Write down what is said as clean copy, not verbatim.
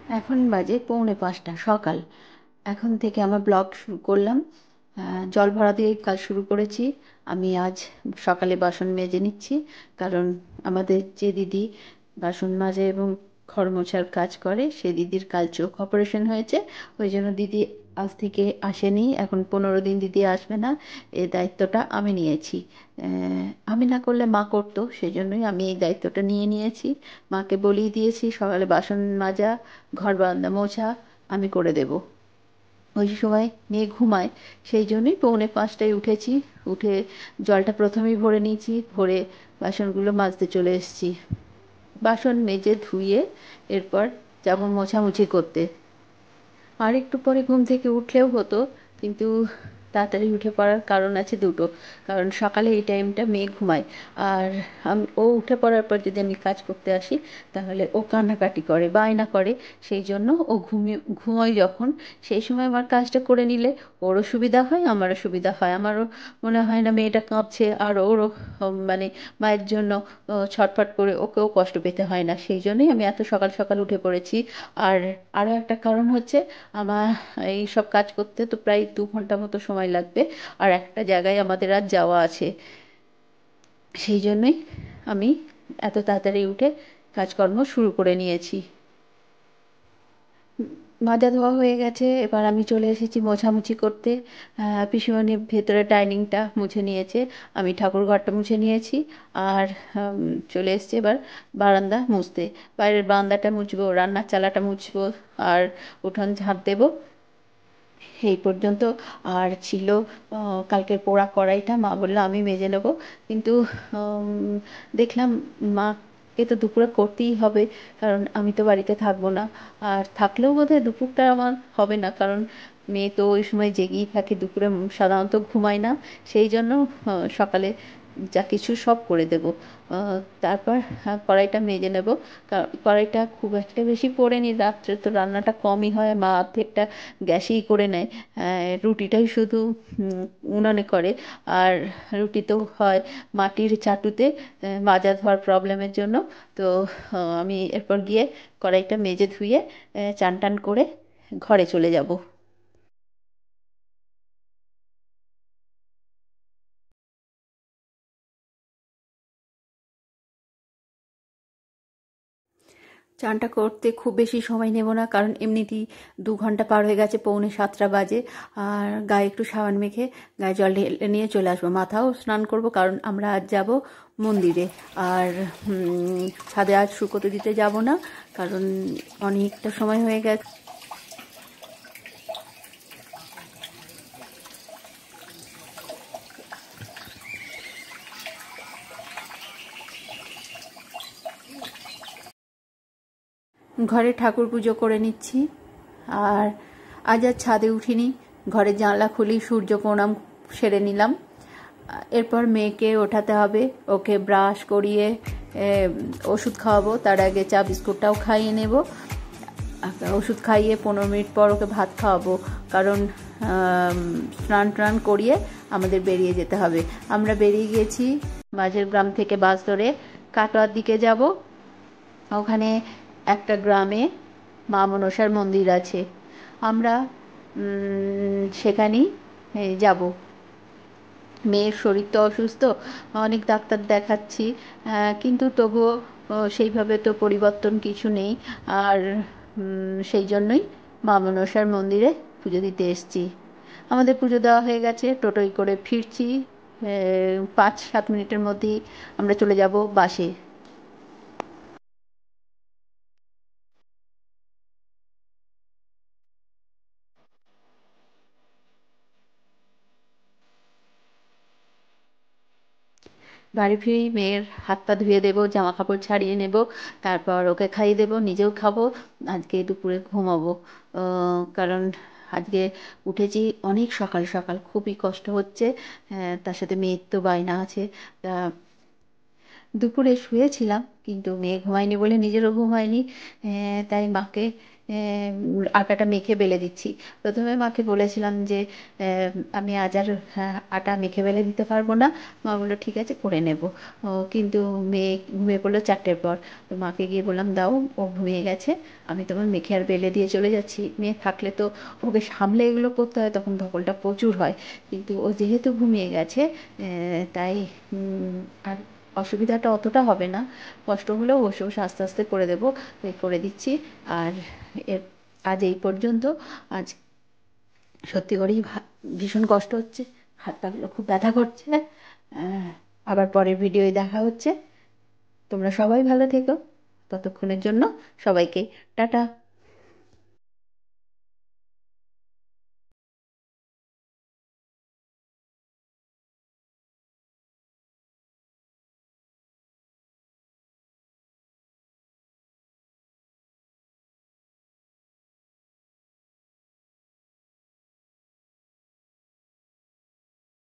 এখন বাজে 4:45 সকাল। এখন থেকে আমার ব্লগ শুরু করলাম। জল ভরা দিয়ে কাজ শুরু করেছি। আমি আজ সকালে বাসন মেজে নিচ্ছি, কারণ আমাদের যে দিদি বাসন মাজে এবং ঘর মোছার কাজ করে, সে দিদির কাল চোখ অপারেশন হয়েছে। ওই জন্য দিদি আজ থেকে আসেনি, এখন 15 দিন দিদি আসবে না। এই দায়িত্বটা আমি নিয়েছি। আমি না করলে মা করতো, সেই জন্যই আমি এই দায়িত্বটা নিয়ে নিয়েছি। মাকে বলেই দিয়েছি সকালে বাসন মাজা, ঘর বারান্দা মোছা আমি করে দেব। ওই সময় মেয়ে ঘুমায়, সেই জন্যই 4:45টায় উঠেছি। উঠে জলটা প্রথমেই ভরে নিয়েছি, ভরে বাসনগুলো মাজতে চলে এসেছি। বাসন মেজে ধুয়ে এরপর যাব মোছামুছি করতে। আর একটু পরে ঘুম থেকে উঠলেও হতো, কিন্তু তাড়াতাড়ি উঠে পড়ার কারণ আছে দুটো। কারণ সকালে এই টাইমটা মেয়ে ঘুমায়, আর ও উঠে পড়ার পর যদি আমি কাজ করতে আসি, তাহলে ও কান্নাকাটি করে, বায়না করে। সেই জন্য ও ঘুমোয় যখন, সেই সময় আমার কাজটা করে নিলে ওরও সুবিধা হয়, আমারও সুবিধা হয়। আমারও মনে হয় না মেয়েটা কাঁদছে, আর ওরও মানে মায়ের জন্য ছটফট করে ওকেও কষ্ট পেতে হয় না। সেই জন্যই আমি এত সকাল সকাল উঠে পড়েছি। আর আরও একটা কারণ হচ্ছে, আমার এই সব কাজ করতে তো প্রায় 2 ঘন্টা মতো সময় লাগবে, আর একটা জায়গায় আমাদের আজ যাওয়া আছে। সেই জন্যই আমি এত তাড়াতাড়ি উঠে কাজকর্ম শুরু করে নিয়েছি। মাজা ধোয়া হয়ে গেছে, এবার আমি চলে এসেছি মোছামুছি করতে। পিসিমণি ভেতরে ডাইনিংটা মুছে নিয়েছে, আমি ঠাকুর ঘরটা মুছে নিয়েছি। আর চলে এসেছি এবার বারান্দা মুছতে। বাইরের বারান্দাটা মুছবো, রান্নার চালাটা মুছবো, আর উঠোন ঝাঁট দেবো। এই পর্যন্ত। আর ছিল কালকের পোড়া কড়াইটা, মা বললো আমি মেজে নেবো, কিন্তু দেখলাম মাকে তো দুপুরে করতেই হবে, কারণ আমি তো বাড়িতে থাকবো না। আর থাকলেও বোধহয় দুপুরটা আমার হবে না, কারণ মেয়ে তো ওই সময় জেগেই থাকে, দুপুরে সাধারণত ঘুমায় না। সেই জন্য সকালে যা কিছু সব করে দেব। তারপর কড়াইটা মেজে নেব। কড়াইটা খুব একটা বেশি পড়েনি, রাত্রে তো রান্নাটা কমই হয়, মা অর্ধেকটা গ্যাসেই করে নেয়। রুটিটাই শুধু উনানে করে। আর রুটি তো হয় মাটির চাটুতে, মাজা ধোয়ার প্রবলেমের জন্য। তো আমি এরপর গিয়ে কড়াইটা মেজে ধুয়ে চান টান করে ঘরে চলে যাব। চানটা করতে খুব বেশি সময় নেব না, কারণ এমনিতেই 2 ঘন্টা পার হয়ে গেছে, 6:45 বাজে। আর গায়ে একটু সাবান মেখে গায়ে জল ঢেলে নিয়ে চলে আসবো, মাথাও স্নান করব, কারণ আমরা আজ যাব মন্দিরে। আর ছাদে আজ শুকোতে দিতে যাব না, কারণ অনেকটা সময় হয়ে গেছে। ঘরে ঠাকুর পুজো করে নিচ্ছি। আর আজ আর ছাদে উঠিনি, ঘরের জানলা খুলি সূর্য প্রণাম সেরে নিলাম। এরপর মেয়েকে ওঠাতে হবে, ওকে ব্রাশ করিয়ে ওষুধ খাওয়াবো, তার আগে চা বিস্কুটটাও খাইয়ে নেব। ওষুধ খাইয়ে 15 মিনিট পর ওকে ভাত খাওয়াবো, কারণ স্নান টান করিয়ে আমাদের বেরিয়ে যেতে হবে। আমরা বেরিয়ে গেছি মাঝের গ্রাম থেকে, বাস ধরে কাটোয়ার দিকে যাব। ওখানে একটা গ্রামে মা মনসার মন্দির আছে, আমরা সেখানেই যাব। মেয়ের শরীর তো অসুস্থ, অনেক ডাক্তার দেখাচ্ছি, কিন্তু তবুও সেইভাবে তো পরিবর্তন কিছু নেই। আর সেই জন্যই মা মনসার মন্দিরে পুজো দিতে এসেছি। আমাদের পুজো দেওয়া হয়ে গেছে, টোটোয় করে ফিরছি। 5-7 মিনিটের মধ্যেই আমরা চলে যাব বাসে। বাড়ি ফিরেই মেয়ের হাত পা ধুয়ে দেবো, জামা কাপড় ছাড়িয়ে নেব, তারপর ওকে খাইয়ে দেবো, নিজেও খাবো। আজকে দুপুরে ঘুমাবো, কারণ আজকে উঠেছি অনেক সকাল সকাল, খুবই কষ্ট হচ্ছে। তার সাথে মেয়ের তো বায়না আছে। তা দুপুরে শুয়েছিলাম, কিন্তু মেয়ে ঘুমায়নি বলে নিজেরও ঘুম হয়নি। তাই মাকে আটাটা মেখে বেলে দিচ্ছি। প্রথমে মাকে বলেছিলাম যে আমি আজ আর আটা মেখে বেলে দিতে পারবো না। মা বললো ঠিক আছে করে নেব। কিন্তু মেয়ে ঘুমিয়ে পড়লো 4টের পর। তো মাকে গিয়ে বললাম দাও, ও ঘুমিয়ে গেছে, আমি তোমার মেখে আর বেলে দিয়ে চলে যাচ্ছি। মেয়ে থাকলে তো ওকে সামলে এগুলো করতে হয়, তখন ধকলটা প্রচুর হয়। কিন্তু ও যেহেতু ঘুমিয়ে গেছে তাই আর অসুবিধাটা অতটা হবে না। কষ্ট হলেও বসে বসে আস্তে আস্তে করে দেবো, করে দিচ্ছি। আর এর আজ এই পর্যন্ত। আজ সত্যি করেই ভীষণ কষ্ট হচ্ছে, হাত পাগুলো খুব ব্যথা করছে। আবার পরের ভিডিওয় দেখা হচ্ছে। তোমরা সবাই ভালো থেকো। ততক্ষণের জন্য সবাইকে টাটা।